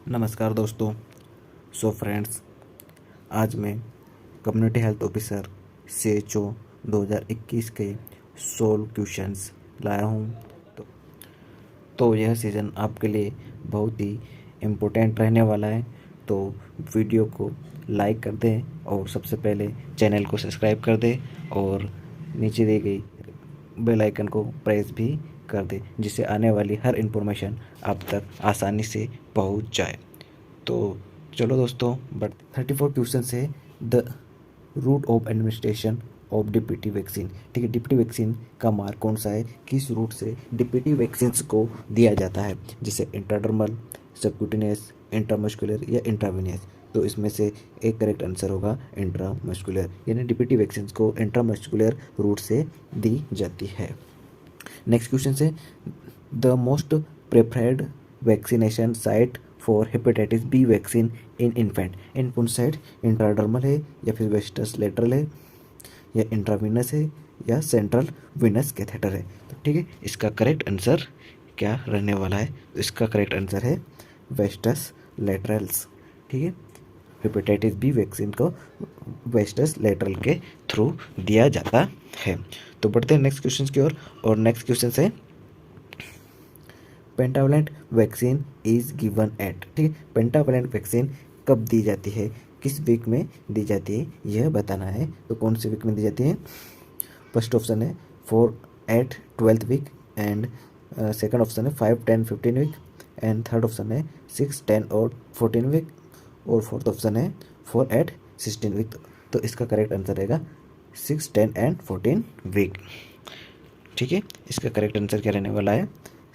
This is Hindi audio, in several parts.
नमस्कार दोस्तों। फ्रेंड्स, आज मैं कम्युनिटी हेल्थ ऑफिसर CHO 2021 के 16 क्वेश्चंस लाया हूँ। तो यह सीज़न आपके लिए बहुत ही इम्पोर्टेंट रहने वाला है। तो वीडियो को लाइक कर दें और सबसे पहले चैनल को सब्सक्राइब कर दें और नीचे दी गई बेल आइकन को प्रेस भी कर दें, जिससे आने वाली हर इन्फॉर्मेशन आप तक आसानी से पहुंच जाए। तो चलो दोस्तों, बट 34 क्वेश्चन से the route of administration of DPT vaccine. ठीक है, डीपीटी वैक्सीन का मार्ग कौन सा है, किस रूट से डीपीटी वैक्सीन को दिया जाता है, जैसे इंट्राडर्मल, सबक्यूटेनियस, इंट्रामस्कुलर या इंट्रावेनियस। तो इसमें से एक करेक्ट आंसर होगा इंट्रामस्कुलर, यानी डीपीटी वैक्सीन को इंट्रामस्कुलर रूट से दी जाती है। नेक्स्ट क्वेश्चन है the most preferred vaccination site for hepatitis B vaccine in infant. इन कौन साइड, इंट्राडर्मल है या फिर वेस्टस लेटरल है या इंट्रावीनस है या सेंट्रल वीनस कैथेटर है। तो ठीक है, इसका करेक्ट आंसर क्या रहने वाला है, तो इसका करेक्ट आंसर है वेस्टस लेटरल्स। ठीक है, हेपेटाइटिस बी वैक्सीन को वेस्टस लेटरल के थ्रू दिया जाता है। तो बढ़ते हैं नेक्स्ट क्वेश्चन की ओर, और नेक्स्ट क्वेश्चन है pentavalent vaccine is given at. ठीक है, पेंटावलेंट वैक्सीन कब दी जाती है, किस वीक में दी जाती है, यह बताना है। तो कौन सी वीक में दी जाती है। फर्स्ट ऑप्शन है 4 8 12th week, and second option है 5 10 15 वीक, एंड थर्ड ऑप्शन है 6 10 और 14 वीक, और फोर्थ ऑप्शन है 4 8 16 वीक। तो इसका करेक्ट आंसर रहेगा 6 10 एंड 14 वीक। ठीक है, इसका करेक्ट आंसर क्या रहने वाला है,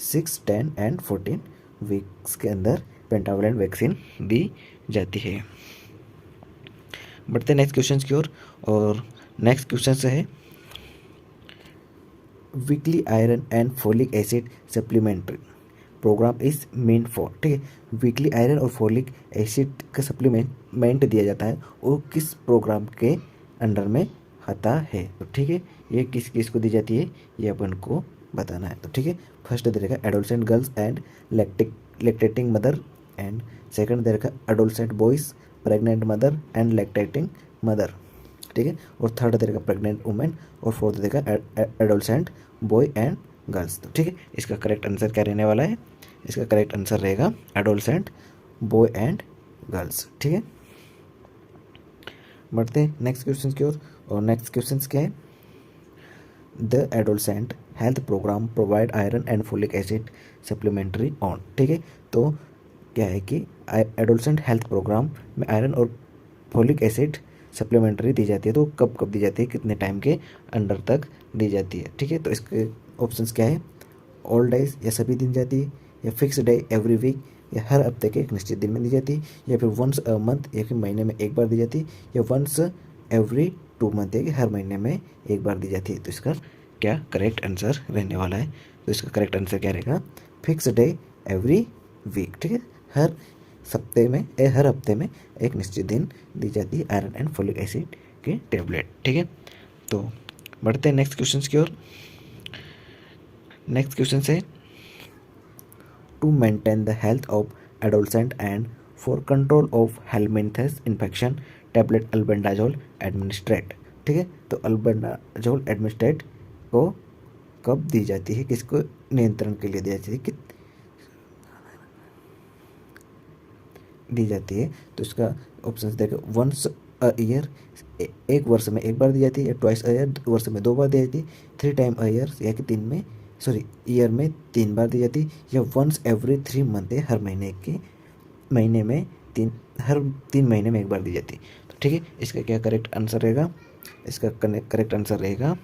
6 10 एंड 14 वीक्स के अंदर पेंटावलेंट वैक्सीन दी जाती है। बढ़ते नेक्स्ट क्वेश्चन की ओर, और नेक्स्ट क्वेश्चन है weekly iron and folic acid supplementary programme is meant for. ठीक है, वीकली आयरन और फोलिक एसिड का सप्लीमेंट दिया जाता है, वो किस प्रोग्राम के अंडर में आता है। तो ठीक है, ये किस किस को दी जाती है, ये अपन को बताना है। तो ठीक है, फर्स्ट दे रखा adolescent girls and lactating mother, and second दे रखा adolescent boys, pregnant mother and lactating mother. ठीक है, और थर्ड दे रखा प्रेग्नेंट वुमेन, और फोर्थ दे रखा एडोलसेंट बॉय एंड गर्ल्स। तो ठीक है, इसका करेक्ट आंसर क्या रहने वाला है, इसका करेक्ट आंसर रहेगा एडोलसेंट बॉय एंड गर्ल्स। ठीक है, बढ़ते हैं नेक्स्ट क्वेश्चन की ओर, और नेक्स्ट क्वेश्चन क्या है the adolescent health programme provide iron and folic acid supplementary on. ठीक है, तो क्या है कि एडोलसेंट हेल्थ प्रोग्राम में आयरन और फोलिक एसिड सप्लीमेंट्री दी जाती है, तो कब कब दी जाती है, कितने टाइम के अंडर तक दी जाती है। ठीक है, तो इसके ऑप्शंस क्या है, ऑल डेज या सभी दिन जाती है, या फिक्स डे एवरी वीक, या हर हफ्ते के एक निश्चित दिन में दी जाती है, या फिर वंस अ मंथ या फिर महीने में एक बार दी जाती है, या वंस एवरी 2 मंथ या कि हर महीने में एक बार दी जाती है। तो इसका क्या करेक्ट आंसर रहने वाला है, तो इसका करेक्ट आंसर क्या रहेगा, फिक्स डे एवरी वीक। ठीक है, हर हफ्ते में एक निश्चित दिन दी जाती है आयरन एंड फोलिक एसिड के टेबलेट। ठीक है, तो बढ़ते हैं नेक्स्ट क्वेश्चन की ओर। नेक्स्ट क्वेश्चन है to maintain the health of adolescent and for control of helminths infection tablet albendazole administrate. ठीक है, तो अल्बेंडाजोल एडमिनिस्ट्रेट को कब दी जाती है, किसको नियंत्रण के लिए दी जाती है। तो इसका ऑप्शन देखो, वंस अ ईयर, एक वर्ष में एक बार दी जाती है, या ट्वाइस अ ईयर, वर्ष में 2 बार दी जाती है, 3 टाइम अ ईयर या कि ईयर में 3 बार दी जाती है, या वंस एवरी 3 मंथ, हर महीने में हर 3 महीने में एक बार दी जाती है। तो ठीक है, इसका क्या करेक्ट आंसर रहेगा, इसका करेक्ट आंसर रहेगा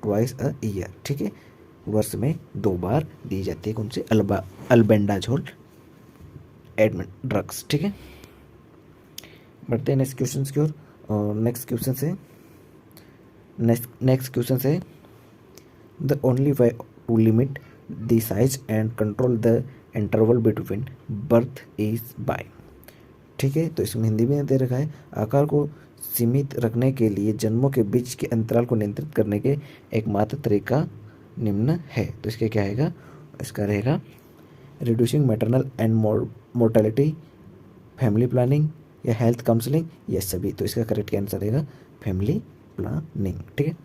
ट्वाइस अ ईयर। ठीक है, वर्ष में 2 बार दी जाती है कौन सी, अल्बेंडाजोल एडमिट ड्रग्स। ठीक है, बढ़ते हैं नेक्स्ट क्वेश्चन की ओर, और नेक्स्ट क्वेश्चन है the only way to limit the size and control the interval between birth is by. ठीक है, तो इसमें हिंदी में दे रखा है आकार को सीमित रखने के लिए जन्मों के बीच के अंतराल को नियंत्रित करने के एकमात्र तरीका निम्न है। तो इसके क्या आएगा, इसका रहेगा reducing maternal and mortality, family planning या हेल्थ काउंसलिंग, ये सभी। तो इसका करेक्ट आंसर रहेगा फैमिली प्लानिंग। ठीक है,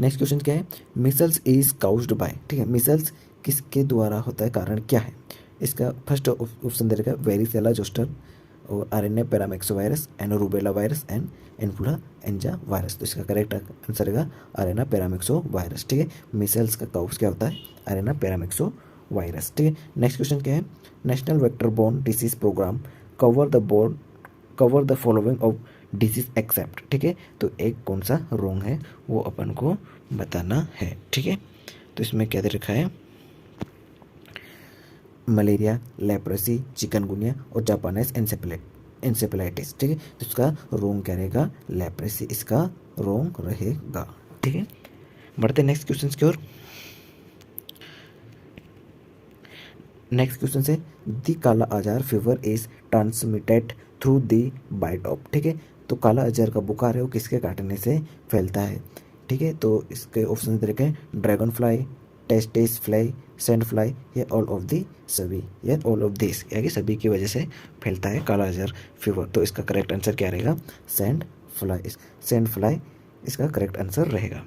नेक्स्ट क्वेश्चन क्या है, मिसल्स इज काउज्ड बाय। ठीक है, मिसल्स किसके द्वारा होता है, कारण क्या है। इसका फर्स्ट ऑप्शन दे रखा है वेरिसेला जोस्टर और RNA paramyxo virus and rubella virus and influenza virus. तो इसका करेक्ट आंसर रहेगा आरएनए पैरामेक्सो वायरस। ठीक है, मिसल्स का काउज क्या होता है, आरएनए पैरामेक्सो वायरस। ठीक है, नेक्स्ट क्वेश्चन क्या है, national vector borne disease programme cover the following of disease except. ठीक है, तो एक कौन सा रोग है वो अपन को बताना है। ठीक है, तो इसमें क्या दे रखा है, मलेरिया, लेप्रोसी, चिकनगुनिया और जापानीज एन्सेफेलाइटिस। ठीक है, तो इसका रोग क्या रहेगा, लेप्रोसी इसका रोग रहेगा। ठीक है, बढ़ते नेक्स्ट क्वेश्चन की ओर। नेक्स्ट क्वेश्चन से the kala azar fever is transmitted through the bite of. ठीक है, तो काला आजार का बुखार है वो किसके काटने से फैलता है। ठीक है, तो इसके ऑप्शन दे रखे हैं dragon fly, testis fly, sand fly या ऑल ऑफ दी सभी या ऑल ऑफ दिस, यानी सभी की वजह से फैलता है काला आजार फीवर। तो इसका करेक्ट आंसर क्या रहेगा, सैंड फ्लाई इसका करेक्ट आंसर रहेगा।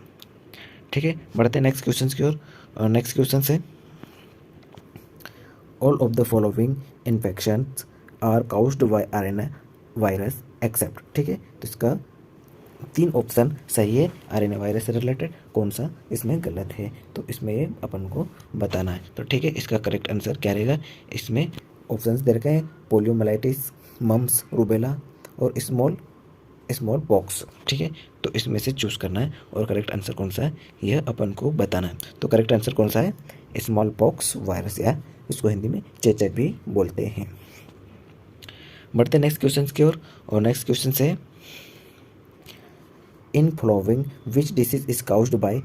ठीक है, बढ़ते हैं नेक्स्ट क्वेश्चन की ओर। नेक्स्ट क्वेश्चन से all of the following infections are caused by RNA virus except. ठीक है, तो इसका 3 ऑप्शन सही है, आरएनए वायरस से रिलेटेड कौन सा इसमें गलत है, तो इसमें ये अपन को बताना है। तो ठीक है, इसका करेक्ट आंसर क्या रहेगा, इसमें ऑप्शंस दे रखे हैं पोलियोमाइलाइटिस, मम्स, रूबेला और स्मॉल पॉक्स। ठीक है, तो इसमें से चूज करना है और करेक्ट आंसर कौन सा है यह अपन को बताना है। तो करेक्ट आंसर कौन सा है, स्मॉल पॉक्स वायरस, या इसको हिंदी में चेचक भी बोलते हैं। बढ़ते नेक्स्ट क्वेश्चन की ओर। और नेक्स्ट क्वेश्चन से in following which disease is caused bye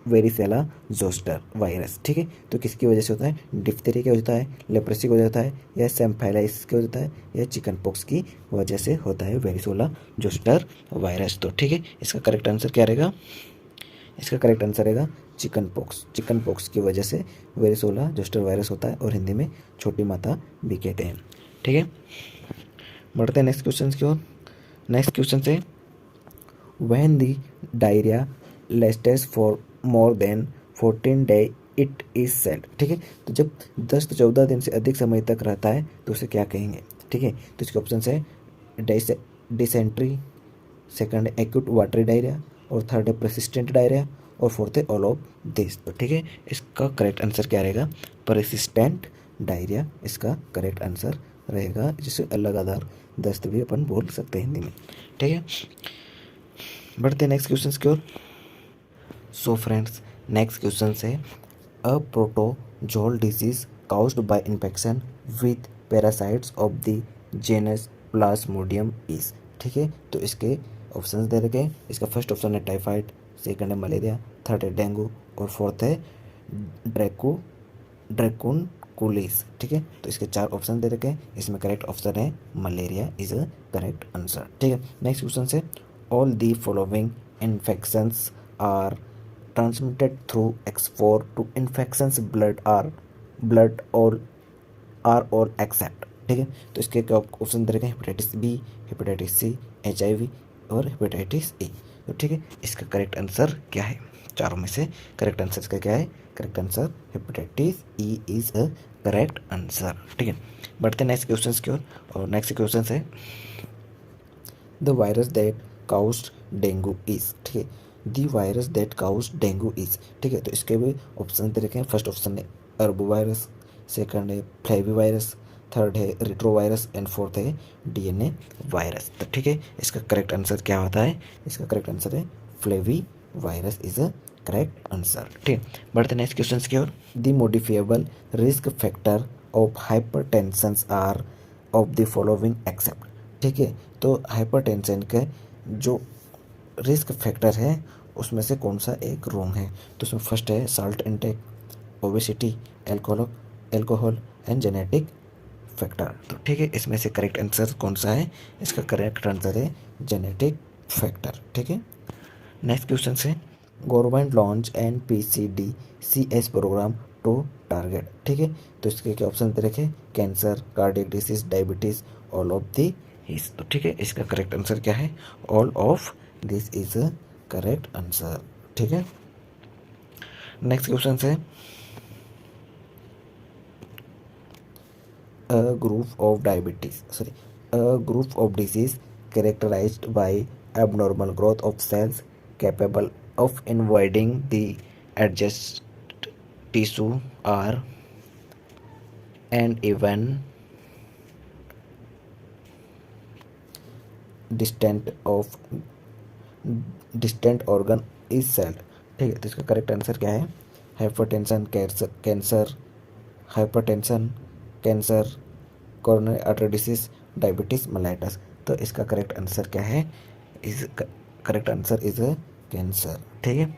varicella zoster virus. ठीक है, तो किसकी वजह से होता है, डिफ्थेरिया की होता है, लेप्रोसी की वजह होता है, या सेम्फेलाइटिस की वजह होता है, या चिकन पॉक्स की वजह से होता है वेरिसेला जोस्टर वायरस। तो ठीक है, इसका करेक्ट आंसर क्या रहेगा, इसका करेक्ट आंसर रहेगा चिकन पॉक्स की वजह से वेरिसेला जोस्टर वायरस होता है और हिंदी में छोटी माता भी कहते हैं। ठीक है, बढ़ते हैं नेक्स्ट क्वेश्चन की ओर। नेक्स्ट क्वेश्चन से when the diarrhoea lasts for more than 14 day it is said. ठीक है, तो जब 10 से 14 दिन से अधिक समय तक रहता है तो उसे क्या कहेंगे। ठीक है, तो इसके ऑप्शन है डिसेंट्री, सेकंड है एक्यूट वाटरी डायरिया और थर्ड है परसिस्टेंट डायरिया और फोर्थ है ऑल ऑफ दिस। तो ठीक है, इसका करेक्ट आंसर क्या रहेगा, परसिस्टेंट डायरिया इसका करेक्ट आंसर रहेगा, जिसे लगातार दस्त भी अपन बोल सकते हैं हिंदी में। ठीक है, बढ़ते नेक्स्ट क्वेश्चन की ओर। सो फ्रेंड्स, नेक्स्ट क्वेश्चन है a protozoal disease caused by infection with parasites of the genus plasmodium is. ठीक है, तो इसके ऑप्शंस दे रखे हैं। इसका फर्स्ट ऑप्शन है टाइफाइड, सेकंड है मलेरिया, थर्ड है डेंगू और फोर्थ है ड्रैकुनकुलिस। ठीक है, तो इसके 4 ऑप्शन दे रखे हैं, इसमें करेक्ट ऑप्शन है malaria is a correct answer. ठीक है, नेक्स्ट क्वेश्चन से all the following infections are transmitted through exposure to infections blood और एक्सेप्ट। ठीक है, तो इसके ऑप्शन दे रखे हैं hepatitis B, hepatitis C, HIV और हेपेटाइटिस ए। तो ठीक है, इसका करेक्ट आंसर क्या है, चारों में से करेक्ट आंसर इसका क्या है, correct answer hepatitis E is a correct answer. ठीक है, बढ़ते नेक्स्ट क्वेश्चन की ओर। और नेक्स्ट क्वेश्चन है the virus that caused dengue is. ठीक है, the virus that caused dengue is. ठीक है, तो इसके भी ऑप्शन दे रखे हैं। फर्स्ट ऑप्शन है अर्बो वायरस, सेकंड है फ्लेवी वायरस, थर्ड है रिट्रो वायरस एंड फोर्थ है DNA वायरस। तो ठीक है, इसका करेक्ट आंसर क्या होता है, इसका करेक्ट आंसर है flavi virus is a correct answer. ठीक है, बढ़ते नेक्स्ट क्वेश्चन की ओर। The modifiable risk factor of hypertension are of the following except. ठीक है, तो हाइपरटेंशन के जो रिस्क फैक्टर है उसमें से कौन सा एक रोग है, तो उसमें फर्स्ट है salt intake, obesity, alcohol and genetic factor. तो ठीक है, इसमें से करेक्ट आंसर कौन सा है, इसका करेक्ट आंसर है जेनेटिक फैक्टर। ठीक है, नेक्स्ट क्वेश्चन है government launch NPCDCS program to target. ठीक है, तो इसके क्या ऑप्शन दे रखे, cancer, cardiac disease, diabetes, all of the his. तो ठीक है, इसका करेक्ट आंसर क्या है, all of this is a correct answer. ठीक है, नेक्स्ट क्वेश्चन है, a group of disease characterized by abnormal growth of cells capable of invading the adjacent tissue are and even distant of distant organ is celled। ठीक है, तो इसका करेक्ट आंसर क्या है, hypertension, cancer, hypertension, cancer, coronary artery disease, diabetes, mellitus. तो इसका करेक्ट आंसर क्या है, इस करेक्ट आंसर इज कैंसर। ठीक है,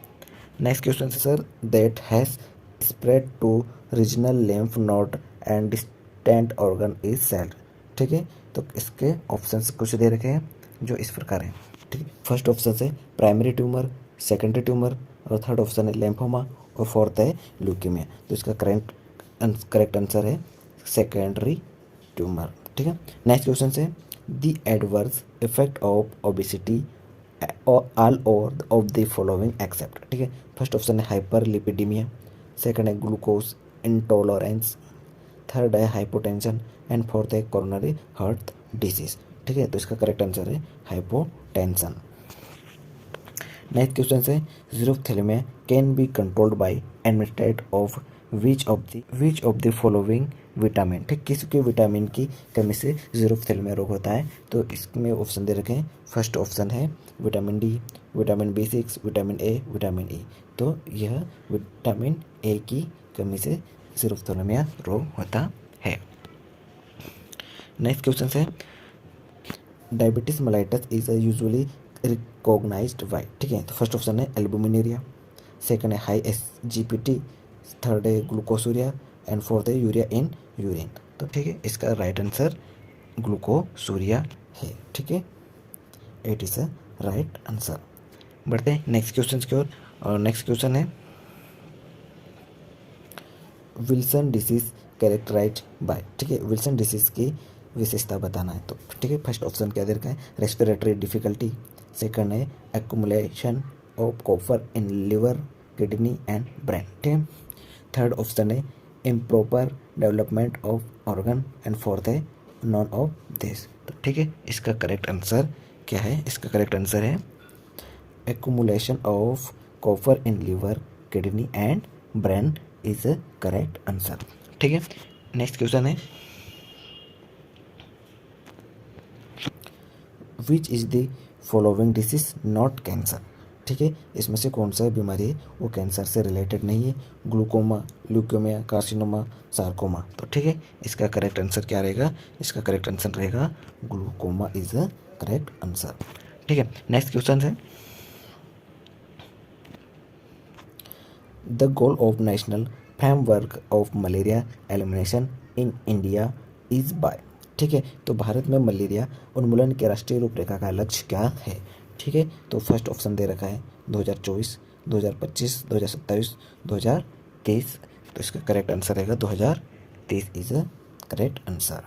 नेक्स्ट क्वेश्चन है sir, that has spread to regional lymph node and distant organ is said. ठीक है, तो इसके ऑप्शंस कुछ दे रखे हैं जो इस प्रकार हैं। ठीक है, फर्स्ट ऑप्शन है प्राइमरी ट्यूमर, सेकेंडरी ट्यूमर, और थर्ड ऑप्शन है लिम्फोमा, और फोर्थ है ल्यूकेमिया। तो इसका करेक्ट आंसर है सेकेंडरी ट्यूमर। ठीक है, नेक्स्ट क्वेश्चन है, the adverse effect of obesity all over of the following except. ठीक है, फर्स्ट ऑप्शन है हाइपर लिपिडीमिया, सेकंड है ग्लूकोज इंटॉलरेंस, थर्ड है हाइपोटेंशन, एंड फोर्थ है कोरोनरी हार्ट डिसीज। ठीक है, तो इसका करेक्ट आंसर है हाइपोटेंशन। नेक्स्ट क्वेश्चन है, xerophthalmia can be controlled by administrate of which of the following vitamin. ठीक, किसके विटामिन की कमी से ज़ीरोथैलेमिया रोग होता है। तो इसमें ऑप्शन दे रखे हैं, फर्स्ट ऑप्शन है vitamin D, vitamin B6, vitamin A, vitamin E. तो यह विटामिन ए की कमी से ज़ीरोथैलेमिया रोग होता है। नेक्स्ट क्वेश्चन है, diabetes mellitus is usually recognised by. ठीक है, तो फर्स्ट ऑप्शन है एल्बुमिनेरिया, सेकंड है हाई SGPT, थर्ड है ग्लूकोसूरिया, एंड फोर्थ है यूरिया इन यूरिन। तो ठीक है, इसका राइट आंसर ग्लूकोसूरिया है। ठीक है, it is a right answer. बढ़ते हैं नेक्स्ट क्वेश्चन की ओर, और नेक्स्ट क्वेश्चन है, विल्सन डिसीज कैरेक्टराइज बाय। ठीक है, विल्सन डिसीज की विशेषता बताना है। तो ठीक है, फर्स्ट ऑप्शन क्या दे रखा है, रेस्पिरेटरी डिफिकल्टी, सेकंड है accumulation of copper in liver, kidney and brain. ठीक है, थर्ड ऑप्शन है improper development of organ, and fourth है नॉन ऑफ दिस। तो ठीक है, इसका करेक्ट आंसर क्या है, इसका करेक्ट आंसर है accumulation of copper in liver, kidney and brain is a correct answer. ठीक है, नेक्स्ट क्वेश्चन है, which is the following disease not cancer. ठीक है, इसमें से कौन सा बीमारी है वो कैंसर से रिलेटेड नहीं है, ग्लूकोमा, ल्यूकेमिया, कार्सिनोमा, सार्कोमा। तो ठीक है, इसका करेक्ट आंसर क्या रहेगा, इसका करेक्ट आंसर रहेगा glaucoma is a correct answer. ठीक है, नेक्स्ट क्वेश्चन है, the goal of national framework of malaria elimination in India is by. ठीक है, तो भारत में मलेरिया उन्मूलन के राष्ट्रीय रूपरेखा का लक्ष्य क्या है। ठीक है, तो फर्स्ट ऑप्शन दे रखा है 2024, 2025, 2027, 2023। तो इसका करेक्ट आंसर रहेगा 2023 इज अ करेक्ट आंसर।